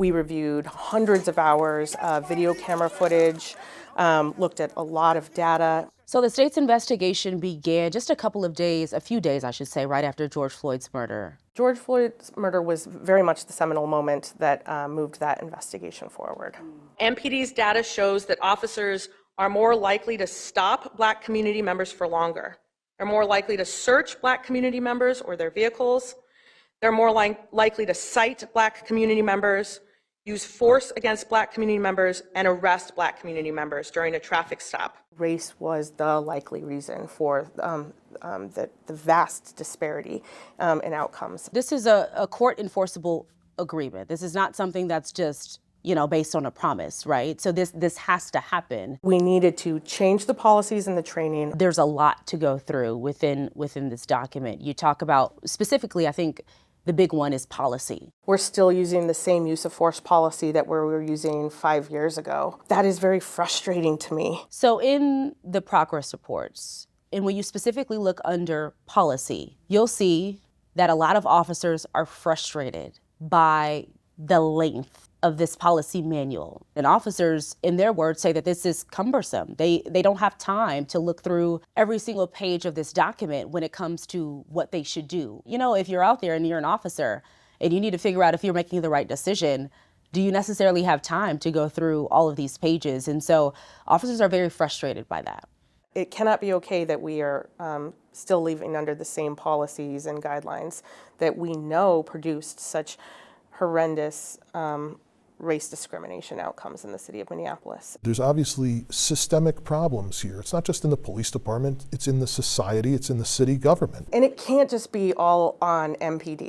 We reviewed hundreds of hours of video camera footage, looked at a lot of data. So the state's investigation began just a few days, I should say, right after George Floyd's murder. George Floyd's murder was very much the seminal moment that moved that investigation forward. MPD's data shows that officers are more likely to stop Black community members for longer. They're more likely to search Black community members or their vehicles. They're more likely to cite Black community members, use force against Black community members, and arrest Black community members during a traffic stop. Race was the likely reason for the vast disparity in outcomes. This is a court enforceable agreement. This is not something that's just, based on a promise, right? So this has to happen. We needed to change the policies and the training. There's a lot to go through within this document. You talk about, specifically, I think, the big one is policy. We're still using the same use of force policy that we were using 5 years ago. That is very frustrating to me. So in the progress reports, and when you specifically look under policy, you'll see that a lot of officers are frustrated by the length of this policy manual. And officers, in their words, say that this is cumbersome. They don't have time to look through every single page of this document when it comes to what they should do. If you're out there and you're an officer and you need to figure out if you're making the right decision, do you necessarily have time to go through all of these pages? And so officers are very frustrated by that. It cannot be okay that we are still living under the same policies and guidelines that we know produced such horrendous race discrimination outcomes in the city of Minneapolis. There's obviously systemic problems here. It's not just in the police department, it's in the society, it's in the city government. And it can't just be all on MPD.